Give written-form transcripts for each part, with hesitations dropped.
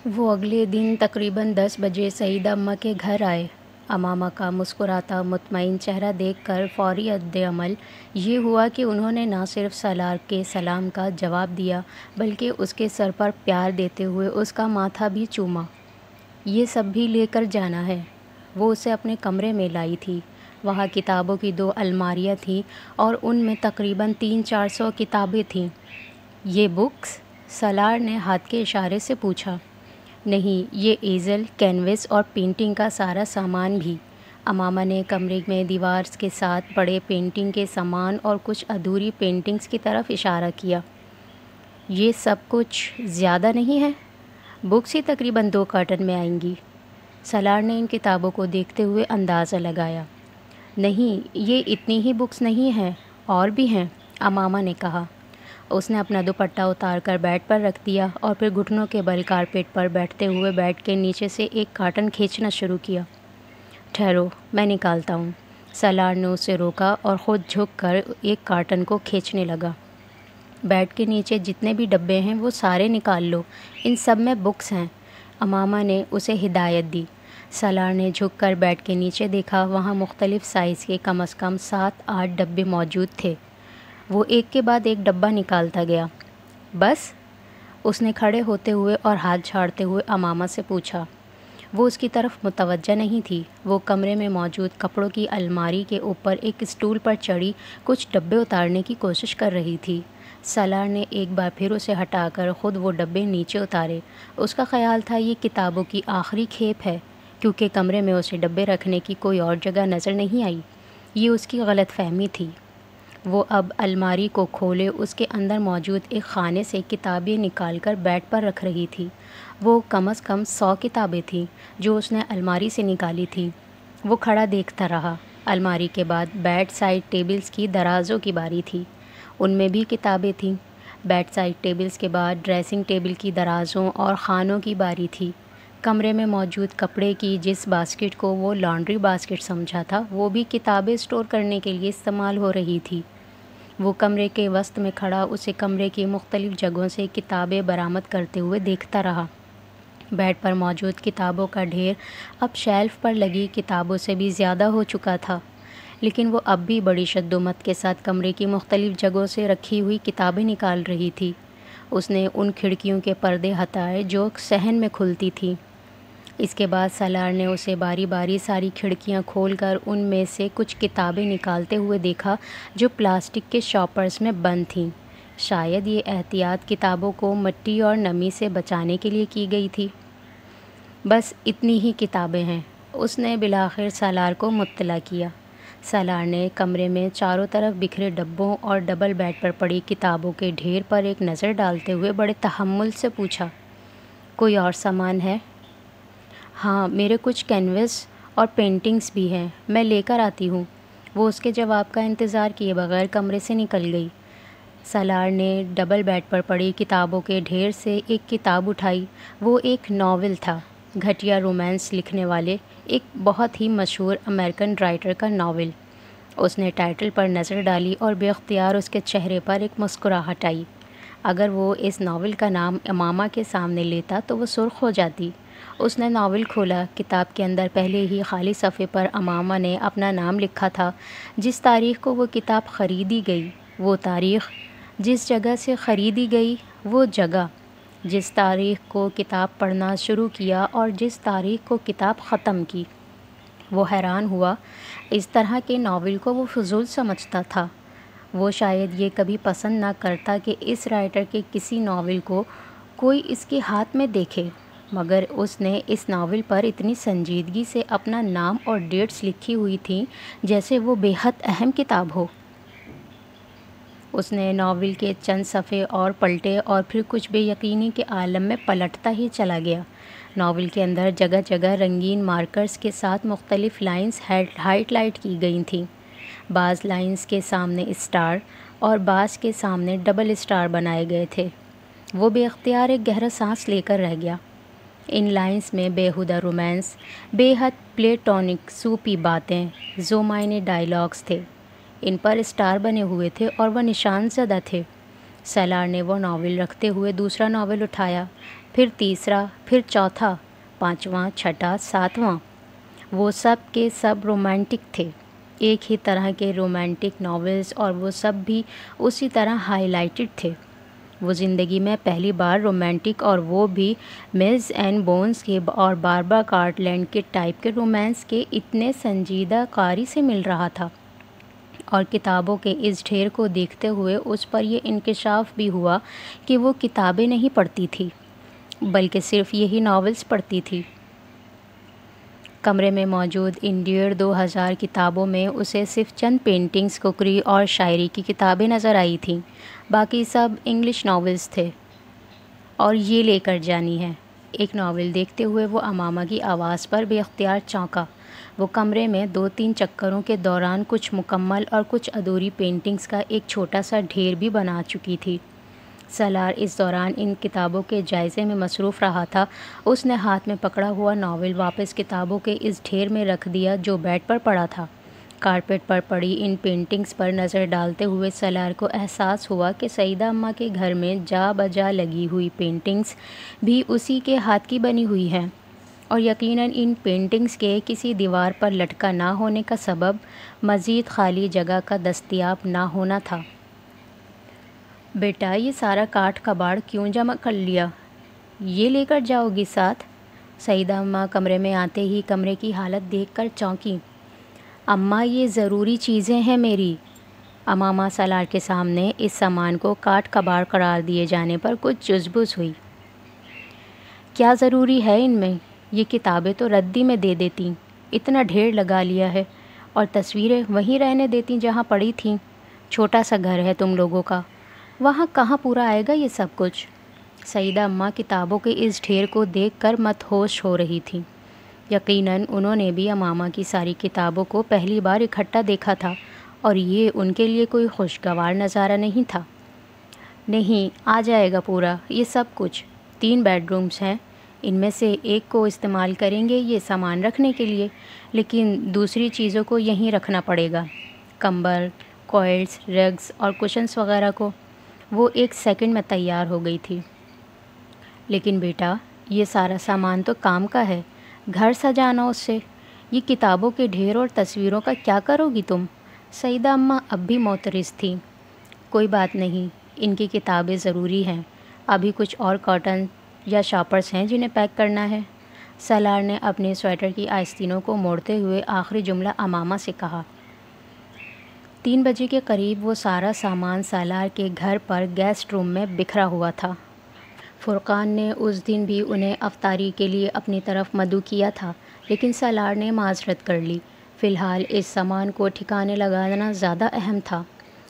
وہ اگلے دن تقریباً 10 بجے سعیدہ اماں کے گھر آئے۔ امامہ کا مسکراتا مطمئن چہرہ دیکھ کر فوری ردعمل یہ ہوا کہ انہوں نے نہ صرف سالار کے سلام کا جواب دیا بلکہ اس کے سر پر پیار دیتے ہوئے اس کا ماتھا بھی چوما۔ یہ سب بھی لے کر جانا ہے۔ وہ اسے اپنے کمرے میں لائی تھی۔ وہاں کتابوں کی 2 الماریاں تھیں اور ان میں تقریباً 300-400 کتابیں تھیں۔ یہ بکس؟ سالار نے ہاتھ کے اشارے سے پوچھا۔ نہیں، یہ ایزل، کینوس اور پینٹنگ کا سارا سامان بھی۔ امامہ نے کمرے میں دیوار کے ساتھ پڑے پینٹنگ کے سامان اور کچھ ادھوری پینٹنگز کی طرف اشارہ کیا۔ یہ سب کچھ زیادہ نہیں ہے؟ بکس ہی تقریباً 2 کارٹن میں آئیں گی۔ سالار نے ان کتابوں کو دیکھتے ہوئے اندازہ لگایا۔ نہیں، یہ اتنی ہی بکس نہیں ہیں، اور بھی ہیں، امامہ نے کہا۔ اس نے اپنا دوپٹہ اتار کر بیڈ پر رکھ دیا اور پھر گھٹنوں کے بل کارپیٹ پر بیٹھتے ہوئے بیڈ کے نیچے سے ایک کارٹن کھینچنا شروع کیا۔ ٹھہرو، میں نکالتا ہوں۔ سالار نے اسے روکا اور خود جھک کر ایک کارٹن کو کھینچنے لگا۔ بیڈ کے نیچے جتنے بھی ڈبے ہیں وہ سارے نکال لو، ان سب میں بکس ہیں، امامہ نے اسے ہدایت دی۔ سالار نے جھک کر بیڈ کے نیچے دیکھا، وہاں مختلف سائز کے کم از کم 7-8 ڈبے موجود تھے۔ وہ ایک کے بعد ایک ڈبہ نکالتا گیا۔ بس؟ اس نے کھڑے ہوتے ہوئے اور ہاتھ جھاڑتے ہوئے امامہ سے پوچھا۔ وہ اس کی طرف متوجہ نہیں تھی۔ وہ کمرے میں موجود کپڑوں کی الماری کے اوپر ایک اسٹول پر چڑھی کچھ ڈبے اتارنے کی کوشش کر رہی تھی۔ سالار نے ایک بار پھر اسے ہٹا کر خود وہ ڈبے نیچے اتارے۔ اس کا خیال تھا یہ کتابوں کی آخری کھیپ ہے، کیونکہ کمرے میں اسے ڈبے رکھنے کی کوئی اور جگہ نظر نہیں آئی۔ یہ اس کی غلط فہمی تھی۔ وہ اب الماری کو کھولے اس کے اندر موجود ایک خانے سے کتابیں نکال کر بیڈ پر رکھ رہی تھی۔ وہ کم از کم 100 کتابیں تھیں جو اس نے الماری سے نکالی تھیں۔ وہ کھڑا دیکھتا رہا۔ الماری کے بعد بیڈ سائڈ ٹیبلز کی درازوں کی باری تھی، ان میں بھی کتابیں تھیں۔ بیڈ سائڈ ٹیبلز کے بعد ڈریسنگ ٹیبل کی درازوں اور خانوں کی باری تھی۔ کمرے میں موجود کپڑے کی جس باسکٹ کو وہ لانڈری باسکٹ سمجھا تھا وہ بھی کتابیں اسٹور کرنے کے لیے استعمال ہو رہی تھی۔ وہ کمرے کے وسط میں کھڑا اسے کمرے کی مختلف جگہوں سے کتابیں برآمد کرتے ہوئے دیکھتا رہا۔ بیڈ پر موجود کتابوں کا ڈھیر اب شیلف پر لگی کتابوں سے بھی زیادہ ہو چکا تھا، لیکن وہ اب بھی بڑی شدت کے ساتھ کمرے کی مختلف جگہوں سے رکھی ہوئی کتابیں نکال رہی تھی۔ اس نے ان کھڑکیوں کے پردے ہٹائے جو صحن میں کھلتی تھیں۔ اس کے بعد سالار نے اسے باری باری ساری کھڑکیاں کھول کر ان میں سے کچھ کتابیں نکالتے ہوئے دیکھا جو پلاسٹک کے شاپرز میں بند تھیں۔ شاید یہ احتیاط کتابوں کو مٹی اور نمی سے بچانے کے لیے کی گئی تھی۔ بس اتنی ہی کتابیں ہیں، اس نے بالآخر سالار کو مطلع کیا۔ سالار نے کمرے میں چاروں طرف بکھرے ڈبوں اور ڈبل بیڈ پر پڑی کتابوں کے ڈھیر پر ایک نظر ڈالتے ہوئے بڑے تحمل سے پوچھا، کوئی اور سامان ہے؟ ہاں، میرے کچھ کینوس اور پینٹنگز بھی ہیں، میں لے کر آتی ہوں۔ وہ اس کے جواب کا انتظار کیے بغیر کمرے سے نکل گئی۔ سالار نے ڈبل بیڈ پر پڑی کتابوں کے ڈھیر سے ایک کتاب اٹھائی۔ وہ ایک ناول تھا، گھٹیا رومانس لکھنے والے ایک بہت ہی مشہور امریکن رائٹر کا ناول۔ اس نے ٹائٹل پر نظر ڈالی اور بے اختیار اس کے چہرے پر ایک مسکراہٹ آئی۔ اگر وہ اس ناول کا نام امامہ کے سامنے لیتا تو وہ سرخ ہو جاتی۔ اس نے ناول کھولا۔ کتاب کے اندر پہلے ہی خالی صفحے پر امامہ نے اپنا نام لکھا تھا، جس تاریخ کو وہ کتاب خریدی گئی وہ تاریخ، جس جگہ سے خریدی گئی وہ جگہ، جس تاریخ کو کتاب پڑھنا شروع کیا اور جس تاریخ کو کتاب ختم کی۔ وہ حیران ہوا، اس طرح کے ناول کو وہ فضول سمجھتا تھا۔ وہ شاید یہ کبھی پسند نہ کرتا کہ اس رائٹر کے کسی ناول کو کوئی اس کے ہاتھ میں دیکھے، مگر اس نے اس ناول پر اتنی سنجیدگی سے اپنا نام اور ڈیٹس لکھی ہوئی تھیں جیسے وہ بے حد اہم کتاب ہو۔ اس نے ناول کے چند صفحے اور پلٹے اور پھر کچھ بے یقینی کے عالم میں پلٹتا ہی چلا گیا۔ ناول کے اندر جگہ جگہ رنگین مارکرز کے ساتھ مختلف لائنز ہائٹ لائٹ کی گئی تھیں۔ بعض لائنز کے سامنے اسٹار اور بعض کے سامنے ڈبل اسٹار بنائے گئے تھے۔ وہ بے اختیار ایک گہرا سانس لے کر رہ گیا۔ ان لائنز میں بےہودہ رومانس، بے حد پلیٹونک سوپی باتیں، ذو معنی ڈائیلاگز تھے۔ ان پر اسٹار بنے ہوئے تھے اور وہ نشان زدہ تھے۔ سالار نے وہ ناول رکھتے ہوئے دوسرا ناول اٹھایا، پھر تیسرا، پھر چوتھا، پانچواں، چھٹا، ساتواں، وہ سب کے سب رومانٹک تھے، ایک ہی طرح کے رومانٹک ناولز، اور وہ سب بھی اسی طرح ہائی لائٹڈ تھے۔ وہ زندگی میں پہلی بار رومانٹک، اور وہ بھی ملز اینڈ بونز کے اور باربرا کارٹلینڈ کے ٹائپ کے رومانس کے اتنے سنجیدہ قاری سے مل رہا تھا، اور کتابوں کے اس ڈھیر کو دیکھتے ہوئے اس پر یہ انکشاف بھی ہوا کہ وہ کتابیں نہیں پڑھتی تھی بلکہ صرف یہی ناولز پڑھتی تھی۔ کمرے میں موجود ان 1,500 کتابوں میں اسے صرف چند پینٹنگز، کوکری اور شاعری کی کتابیں نظر آئی تھیں، باقی سب انگلش ناولز تھے۔ اور یہ لے کر جانی ہے۔ ایک ناول دیکھتے ہوئے وہ امامہ کی آواز پر بے اختیار چونکا۔ وہ کمرے میں 2-3 چکروں کے دوران کچھ مکمل اور کچھ ادھوری پینٹنگز کا ایک چھوٹا سا ڈھیر بھی بنا چکی تھی۔ سالار اس دوران ان کتابوں کے جائزے میں مصروف رہا تھا۔ اس نے ہاتھ میں پکڑا ہوا ناول واپس کتابوں کے اس ڈھیر میں رکھ دیا جو بیڈ پر پڑا تھا۔ کارپیٹ پر پڑی ان پینٹنگز پر نظر ڈالتے ہوئے سالار کو احساس ہوا کہ سعیدہ اماں کے گھر میں جا بجا لگی ہوئی پینٹنگز بھی اسی کے ہاتھ کی بنی ہوئی ہیں، اور یقیناً ان پینٹنگز کے کسی دیوار پر لٹکا نہ ہونے کا سبب مزید خالی جگہ کا دستیاب نہ ہونا تھا۔ بیٹا، یہ سارا کاٹ کباڑ کیوں جمع کر لیا؟ یہ لے کر جاؤ گی ساتھ؟ سعیدہ اماں کمرے میں آتے ہی کمرے کی حالت دیکھ کر چونکیں۔ اماں، یہ ضروری چیزیں ہیں میری۔ امامہ سالار کے سامنے اس سامان کو کاٹ کباڑ قرار دیے جانے پر کچھ جزبز ہوئی۔ کیا ضروری ہے ان میں؟ یہ کتابیں تو ردی میں دے دیتی، اتنا ڈھیر لگا لیا ہے، اور تصویریں وہیں رہنے دیتی جہاں پڑی تھیں۔ چھوٹا سا گھر ہے تم لوگوں کا، وہاں کہاں پورا آئے گا یہ سب کچھ؟ سعیدہ اماں کتابوں کے اس ڈھیر کو دیکھ کر مدہوش ہو رہی تھیں۔ یقیناً انہوں نے بھی امامہ کی ساری کتابوں کو پہلی بار اکٹھا دیکھا تھا، اور یہ ان کے لیے کوئی خوشگوار نظارہ نہیں تھا۔ نہیں، آ جائے گا پورا یہ سب کچھ۔ 3 بیڈ رومز ہیں، ان میں سے ایک کو استعمال کریں گے یہ سامان رکھنے کے لیے، لیکن دوسری چیزوں کو یہیں رکھنا پڑے گا، کمبل، کوئلز، رگز اور کشنز وغیرہ کو۔ وہ 1 سیکنڈ میں تیار ہو گئی تھی۔ لیکن بیٹا، یہ سارا سامان تو کام کا ہے، گھر سجانا اس سے، یہ کتابوں کے ڈھیر اور تصویروں کا کیا کرو گی تم؟ سعیدہ اماں اب بھی معترض تھیں۔ کوئی بات نہیں، ان کی کتابیں ضروری ہیں، ابھی کچھ اور کاٹن یا شاپرز ہیں جنہیں پیک کرنا ہے۔ سالار نے اپنے سویٹر کی آستینوں کو موڑتے ہوئے آخری جملہ امامہ سے کہا۔ 3 بجے کے قریب وہ سارا سامان سالار کے گھر پر گیسٹ روم میں بکھرا ہوا تھا۔ فرقان نے اس دن بھی انہیں افطاری کے لیے اپنی طرف مدعو کیا تھا، لیکن سالار نے معذرت کر لی۔ فی الحال اس سامان کو ٹھکانے لگانا زیادہ اہم تھا۔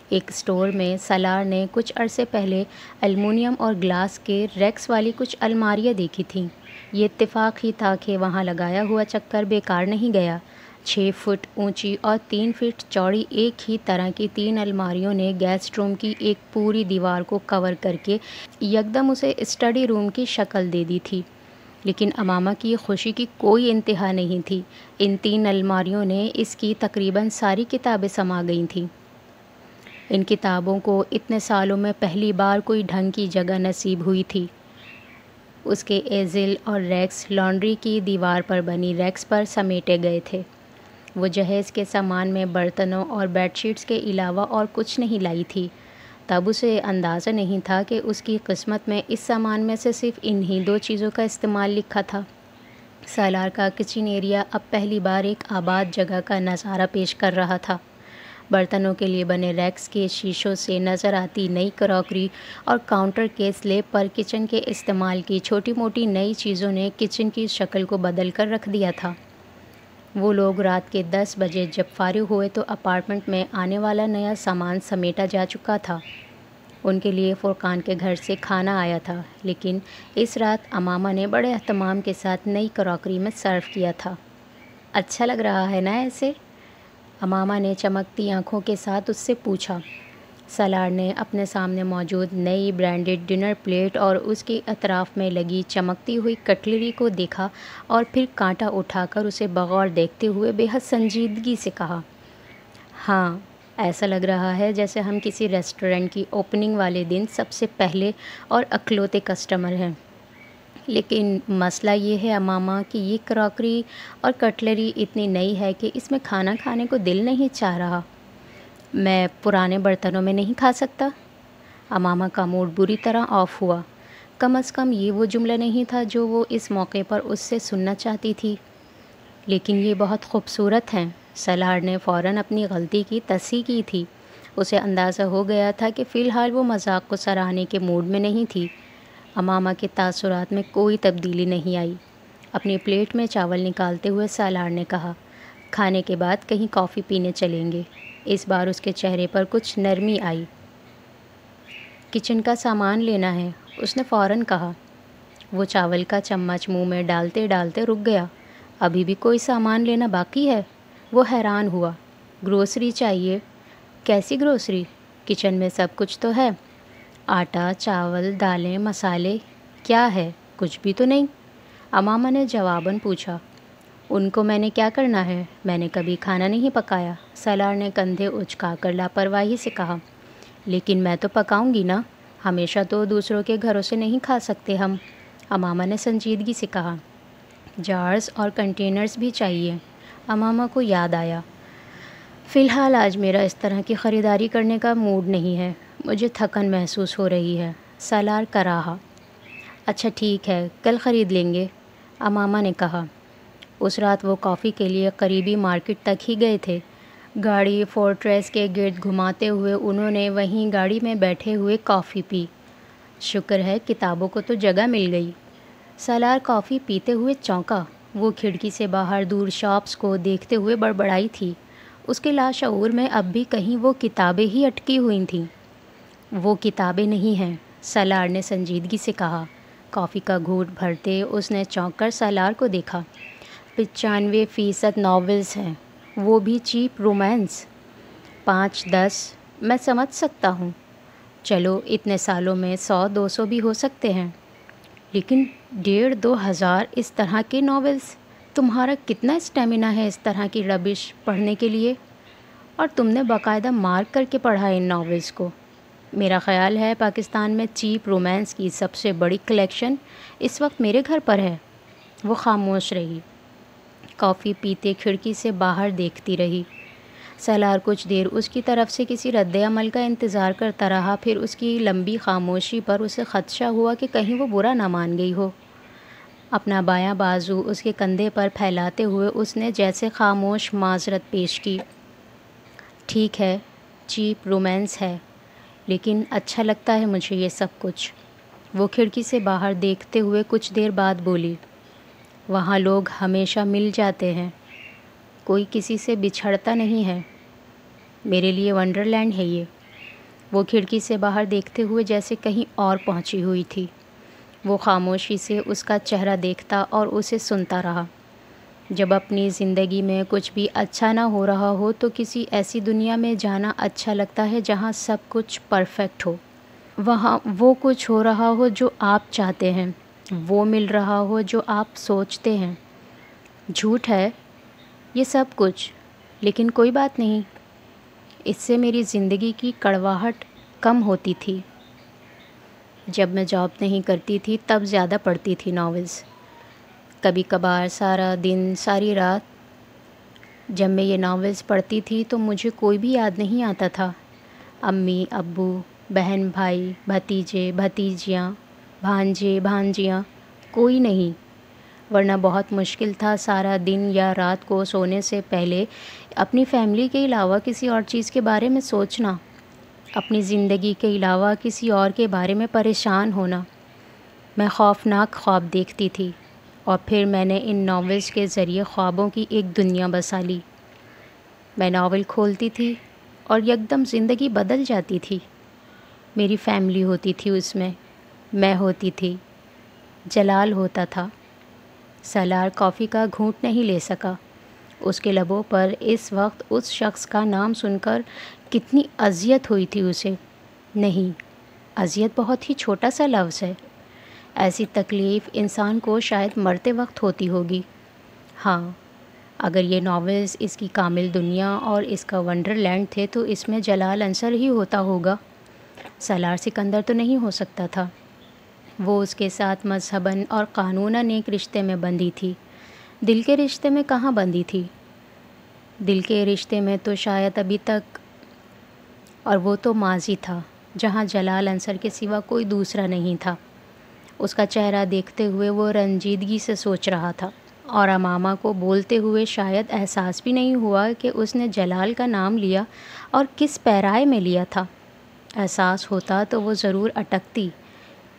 ایک اسٹور میں سالار نے کچھ عرصے پہلے ایلومینیم اور گلاس کے ریکس والی کچھ الماریاں دیکھی تھیں۔ یہ اتفاق ہی تھا کہ وہاں لگایا ہوا چکر بیکار نہیں گیا۔ 6 فٹ اونچی اور 3 فٹ چوڑی ایک ہی طرح کی 3 الماریوں نے گیسٹ روم کی ایک پوری دیوار کو کور کر کے یکدم اسے اسٹڈی روم کی شکل دے دی تھی۔ لیکن امامہ کی خوشی کی کوئی انتہا نہیں تھی۔ ان 3 الماریوں نے اس کی تقریباً ساری کتابیں سما گئی تھیں۔ ان کتابوں کو اتنے سالوں میں پہلی بار کوئی ڈھنگ کی جگہ نصیب ہوئی تھی۔ اس کے ایزل اور ریکس لانڈری کی دیوار پر بنی ریکس پر سمیٹے گئے تھے۔ وہ جہیز کے سامان میں برتنوں اور بیڈ شیٹس کے علاوہ اور کچھ نہیں لائی تھی۔ تب اسے اندازہ نہیں تھا کہ اس کی قسمت میں اس سامان میں سے صرف انہی 2 چیزوں کا استعمال لکھا تھا۔ سالار کا کچن ایریا اب پہلی بار ایک آباد جگہ کا نظارہ پیش کر رہا تھا۔ برتنوں کے لیے بنے ریکس کے شیشوں سے نظر آتی نئی کراکری اور کاؤنٹر کے سلیب پر کچن کے استعمال کی چھوٹی موٹی نئی چیزوں نے کچن کی شکل کو بدل کر رکھ دیا تھا۔ وہ لوگ رات کے 10 بجے جب فارغ ہوئے تو اپارٹمنٹ میں آنے والا نیا سامان سمیٹا جا چکا تھا۔ ان کے لیے فرقان کے گھر سے کھانا آیا تھا، لیکن اس رات امامہ نے بڑے اہتمام کے ساتھ نئی کراکری میں سرو کیا تھا۔ اچھا لگ رہا ہے نا ایسے؟ امامہ نے چمکتی آنکھوں کے ساتھ اس سے پوچھا۔ سالار نے اپنے سامنے موجود نئی برانڈڈ ڈنر پلیٹ اور اس کے اطراف میں لگی چمکتی ہوئی کٹلری کو دیکھا اور پھر کانٹا اٹھا کر اسے بغور دیکھتے ہوئے بے حد سنجیدگی سے کہا، ہاں، ایسا لگ رہا ہے جیسے ہم کسی ریسٹورنٹ کی اوپننگ والے دن سب سے پہلے اور اکلوتے کسٹمر ہیں۔ لیکن مسئلہ یہ ہے اماما کہ یہ کراکری اور کٹلری اتنی نئی ہے کہ اس میں کھانا کھانے کو دل نہیں چاہ رہا۔ میں پرانے برتنوں میں نہیں کھا سکتا۔ اماما کا موڈ بری طرح آف ہوا۔ کم از کم یہ وہ جملہ نہیں تھا جو وہ اس موقع پر اس سے سننا چاہتی تھی۔ لیکن یہ بہت خوبصورت ہیں۔ سالار نے فوراً اپنی غلطی کی تصحیح کی تھی۔ اسے اندازہ ہو گیا تھا کہ فی الحال وہ مذاق کو سراہنے کے موڈ میں نہیں تھی۔ اماما کے تاثرات میں کوئی تبدیلی نہیں آئی۔ اپنی پلیٹ میں چاول نکالتے ہوئے سالار نے کہا، کھانے کے بعد کہیں کافی پینے چلیں گے۔ اس بار اس کے چہرے پر کچھ نرمی آئی۔ کچن کا سامان لینا ہے، اس نے فوراً کہا۔ وہ چاول کا چمچ منہ میں ڈالتے ڈالتے رک گیا۔ ابھی بھی کوئی سامان لینا باقی ہے؟ وہ حیران ہوا۔ گروسری چاہیے۔ کیسی گروسری؟ کچن میں سب کچھ تو ہے۔ آٹا، چاول، دالیں، مسالے۔ کیا ہے؟ کچھ بھی تو نہیں، اماما نے جواباً پوچھا۔ ان کو میں نے کیا کرنا ہے؟ میں نے کبھی کھانا نہیں پکایا، سالار نے کندھے اچکا کر لاپرواہی سے کہا۔ لیکن میں تو پکاؤں گی نا، ہمیشہ تو دوسروں کے گھروں سے نہیں کھا سکتے ہم، اماما نے سنجیدگی سے کہا۔ جارز اور کنٹینرز بھی چاہیے، اماما کو یاد آیا۔ فی الحال آج میرا اس طرح کی خریداری کرنے کا موڈ نہیں ہے، مجھے تھکن محسوس ہو رہی ہے، سالار کراہا۔ اچھا ٹھیک ہے، کل خرید لیں گے، اماما نے کہا۔ اس رات وہ کافی کے لیے قریبی مارکیٹ تک ہی گئے تھے۔ گاڑی فورٹریس کے گرد گھماتے ہوئے انہوں نے وہیں گاڑی میں بیٹھے ہوئے کافی پی۔ شکر ہے کتابوں کو تو جگہ مل گئی۔ سالار کافی پیتے ہوئے چونکا۔ وہ کھڑکی سے باہر دور شاپس کو دیکھتے ہوئے بڑبڑائی تھی۔ اس کے لاشعور میں اب بھی کہیں وہ کتابیں ہی اٹکی ہوئی تھیں۔ وہ کتابیں نہیں ہیں، سالار نے سنجیدگی سے کہا۔ کافی کا گھونٹ بھرتے اس نے چونک کر سالار کو دیکھا۔ 95% ناولز ہیں، وہ بھی چیپ رومانس۔ 5-10 میں سمجھ سکتا ہوں، چلو اتنے سالوں میں 100-200 بھی ہو سکتے ہیں، لیکن 1500-2000 اس طرح کے ناولز! تمہارا کتنا اسٹیمنا ہے اس طرح کی ربش پڑھنے کے لیے؟ اور تم نے باقاعدہ مارک کر کے پڑھا ان ناولز کو۔ میرا خیال ہے پاکستان میں چیپ رومانس کی سب سے بڑی کلیکشن اس وقت میرے گھر پر ہے۔ وہ خاموش رہی، کافی پیتے کھڑکی سے باہر دیکھتی رہی۔ سالار کچھ دیر اس کی طرف سے کسی رد عمل کا انتظار کرتا رہا، پھر اس کی لمبی خاموشی پر اسے خدشہ ہوا کہ کہیں وہ برا نہ مان گئی ہو۔ اپنا بایاں بازو اس کے کندھے پر پھیلاتے ہوئے اس نے جیسے خاموش معذرت پیش کی۔ ٹھیک ہے، چیپ رومانس ہے، لیکن اچھا لگتا ہے مجھے یہ سب کچھ۔ وہ کھڑکی سے باہر دیکھتے ہوئے کچھ دیر بعد بولی، وہاں لوگ ہمیشہ مل جاتے ہیں، کوئی کسی سے بچھڑتا نہیں ہے۔ میرے لیے ونڈرلینڈ ہے یہ۔ وہ کھڑکی سے باہر دیکھتے ہوئے جیسے کہیں اور پہنچی ہوئی تھی۔ وہ خاموشی سے اس کا چہرہ دیکھتا اور اسے سنتا رہا۔ جب اپنی زندگی میں کچھ بھی اچھا نہ ہو رہا ہو تو کسی ایسی دنیا میں جانا اچھا لگتا ہے جہاں سب کچھ پرفیکٹ ہو، وہاں وہ کچھ ہو رہا ہو جو آپ چاہتے ہیں، وہ مل رہا ہو جو آپ سوچتے ہیں۔ جھوٹ ہے یہ سب کچھ، لیکن کوئی بات نہیں، اس سے میری زندگی کی کڑواہٹ کم ہوتی تھی۔ جب میں جاب نہیں کرتی تھی تب زیادہ پڑھتی تھی ناولز، کبھی کبھار سارا دن ساری رات۔ جب میں یہ ناولز پڑھتی تھی تو مجھے کوئی بھی یاد نہیں آتا تھا، امی ابو، بہن بھائی، بھتیجے بھتیجیاں، بھانجے بھانجیاں، کوئی نہیں، ورنہ بہت مشکل تھا سارا دن یا رات کو سونے سے پہلے اپنی فیملی کے علاوہ کسی اور چیز کے بارے میں سوچنا، اپنی زندگی کے علاوہ کسی اور کے بارے میں پریشان ہونا۔ میں خوفناک خواب دیکھتی تھی، اور پھر میں نے ان ناولز کے ذریعے خوابوں کی ایک دنیا بسا لی۔ میں ناول کھولتی تھی اور یکدم زندگی بدل جاتی تھی۔ میری فیملی ہوتی تھی اس میں ہوتی تھی، جلال ہوتا تھا۔ سالار کافی کا گھونٹ نہیں لے سکا۔ اس کے لبوں پر اس وقت اس شخص کا نام سن کر کتنی اذیت ہوئی تھی اسے۔ نہیں، اذیت بہت ہی چھوٹا سا لفظ ہے، ایسی تکلیف انسان کو شاید مرتے وقت ہوتی ہوگی۔ ہاں، اگر یہ ناولز اس کی کامل دنیا اور اس کا ونڈرلینڈ تھے تو اس میں جلال عنصر ہی ہوتا ہوگا، سالار سکندر تو نہیں ہو سکتا تھا۔ وہ اس کے ساتھ مذہباً اور قانوناً ایک رشتے میں بندھی تھی، دل کے رشتے میں کہاں بندھی تھی؟ دل کے رشتے میں تو شاید ابھی تک، اور وہ تو ماضی تھا جہاں جلال انصر کے سوا کوئی دوسرا نہیں تھا۔ اس کا چہرہ دیکھتے ہوئے وہ رنجیدگی سے سوچ رہا تھا، اور امامہ کو بولتے ہوئے شاید احساس بھی نہیں ہوا کہ اس نے جلال کا نام لیا اور کس پیرائے میں لیا تھا۔ احساس ہوتا تو وہ ضرور اٹکتی،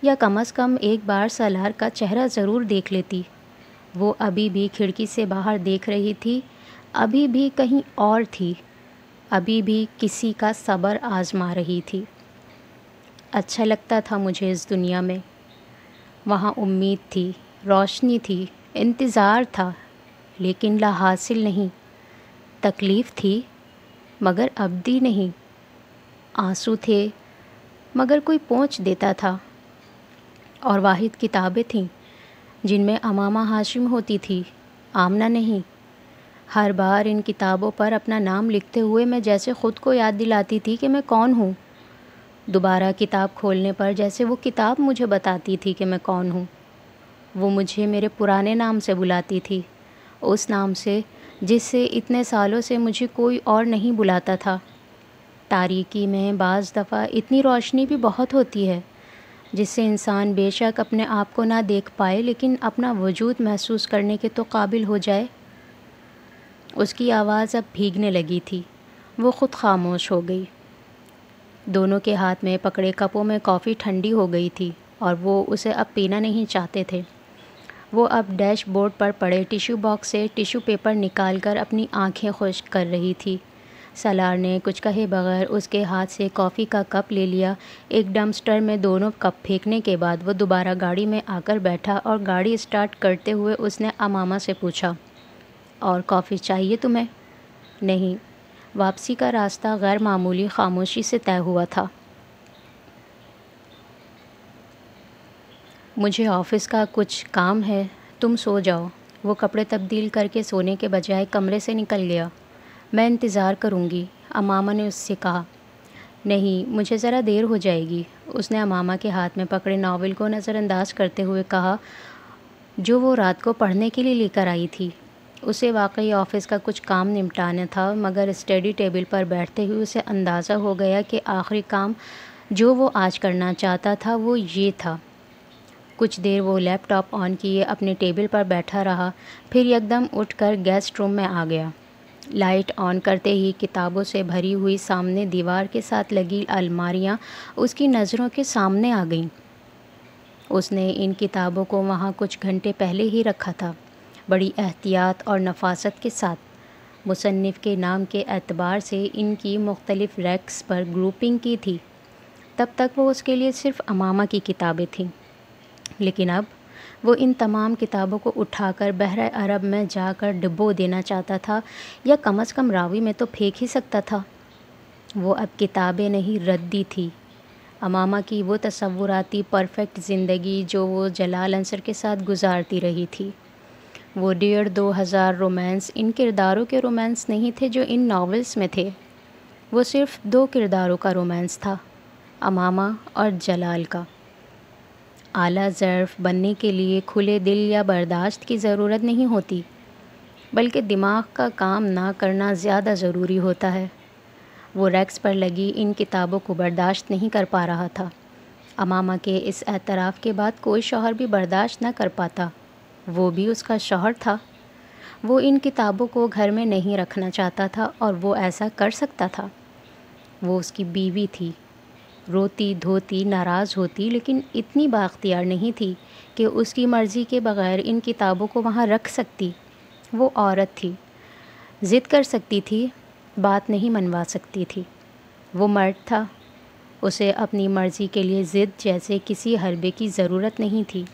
یا کم از کم ایک بار سالار کا چہرہ ضرور دیکھ لیتی۔ وہ ابھی بھی کھڑکی سے باہر دیکھ رہی تھی، ابھی بھی کہیں اور تھی، ابھی بھی کسی کا صبر آزما رہی تھی۔ اچھا لگتا تھا مجھے اس دنیا میں، وہاں امید تھی، روشنی تھی، انتظار تھا، لیکن لا حاصل نہیں۔ تکلیف تھی مگر ابدی نہیں، آنسو تھے مگر کوئی پوچھ دیتا تھا، اور واحد کتابیں تھیں جن میں امامہ ہاشم ہوتی تھی، آمنہ نہیں۔ ہر بار ان کتابوں پر اپنا نام لکھتے ہوئے میں جیسے خود کو یاد دلاتی تھی کہ میں کون ہوں۔ دوبارہ کتاب کھولنے پر جیسے وہ کتاب مجھے بتاتی تھی کہ میں کون ہوں۔ وہ مجھے میرے پرانے نام سے بلاتی تھی، اس نام سے جس سے اتنے سالوں سے مجھے کوئی اور نہیں بلاتا تھا۔ تاریکی میں بعض دفعہ اتنی روشنی بھی بہت ہوتی ہے جس سے انسان بے شک اپنے آپ کو نہ دیکھ پائے لیکن اپنا وجود محسوس کرنے کے تو قابل ہو جائے۔ اس کی آواز اب بھیگنے لگی تھی، وہ خود خاموش ہو گئی۔ دونوں کے ہاتھ میں پکڑے کپوں میں کافی ٹھنڈی ہو گئی تھی اور وہ اسے اب پینا نہیں چاہتے تھے۔ وہ اب ڈیش بورڈ پر پڑے ٹیشو باکس سے ٹیشو پیپر نکال کر اپنی آنکھیں خشک کر رہی تھی۔ سالار نے کچھ کہے بغیر اس کے ہاتھ سے کافی کا کپ لے لیا۔ ایک ڈمپسٹر میں دونوں کپ پھینکنے کے بعد وہ دوبارہ گاڑی میں آ کر بیٹھا اور گاڑی اسٹارٹ کرتے ہوئے اس نے امامہ سے پوچھا، اور کافی چاہیے تمہیں؟ نہیں۔ واپسی کا راستہ غیر معمولی خاموشی سے طے ہوا تھا۔ مجھے آفس کا کچھ کام ہے، تم سو جاؤ۔ وہ کپڑے تبدیل کر کے سونے کے بجائے کمرے سے نکل گیا۔ میں انتظار کروں گی، امامہ نے اس سے کہا۔ نہیں، مجھے ذرا دیر ہو جائے گی، اس نے امامہ کے ہاتھ میں پکڑے ناول کو نظر انداز کرتے ہوئے کہا جو وہ رات کو پڑھنے کے لیے لے کر آئی تھی۔ اسے واقعی آفس کا کچھ کام نمٹانا تھا، مگر اسٹڈی ٹیبل پر بیٹھتے ہوئے اسے اندازہ ہو گیا کہ آخری کام جو وہ آج کرنا چاہتا تھا وہ یہ تھا۔ کچھ دیر وہ لیپ ٹاپ آن کیے اپنے ٹیبل پر بیٹھا رہا، پھر یکدم اٹھ کر گیسٹ روم میں آ گیا۔ لائٹ آن کرتے ہی کتابوں سے بھری ہوئی سامنے دیوار کے ساتھ لگی الماریاں اس کی نظروں کے سامنے آ گئیں۔ اس نے ان کتابوں کو وہاں کچھ گھنٹے پہلے ہی رکھا تھا، بڑی احتیاط اور نفاست کے ساتھ۔ مصنف کے نام کے اعتبار سے ان کی مختلف ریکس پر گروپنگ کی تھی۔ تب تک وہ اس کے لیے صرف امامہ کی کتابیں تھیں، لیکن اب وہ ان تمام کتابوں کو اٹھا کر بحر عرب میں جا کر ڈبو دینا چاہتا تھا، یا کم از کم راوی میں تو پھینک ہی سکتا تھا۔ وہ اب کتابیں نہیں ردی تھی، امامہ کی وہ تصوراتی پرفیکٹ زندگی جو وہ جلال انصر کے ساتھ گزارتی رہی تھی۔ وہ 1,500 رومانس ان کرداروں کے رومانس نہیں تھے جو ان ناولز میں تھے، وہ صرف 2 کرداروں کا رومانس تھا، امامہ اور جلال کا۔ اعلیٰ ظرف بننے کے لیے کھلے دل یا برداشت کی ضرورت نہیں ہوتی، بلکہ دماغ کا کام نہ کرنا زیادہ ضروری ہوتا ہے۔ وہ ریکس پر لگی ان کتابوں کو برداشت نہیں کر پا رہا تھا۔ امامہ کے اس اعتراف کے بعد کوئی شوہر بھی برداشت نہ کر پاتا، وہ بھی اس کا شوہر تھا۔ وہ ان کتابوں کو گھر میں نہیں رکھنا چاہتا تھا اور وہ ایسا کر سکتا تھا۔ وہ اس کی بیوی تھی، روتی دھوتی ناراض ہوتی، لیکن اتنی بااختیار نہیں تھی کہ اس کی مرضی کے بغیر ان کتابوں کو وہاں رکھ سکتی۔ وہ عورت تھی، ضد کر سکتی تھی، بات نہیں منوا سکتی تھی۔ وہ مرد تھا، اسے اپنی مرضی کے لیے ضد جیسے کسی حربے کی ضرورت نہیں تھی۔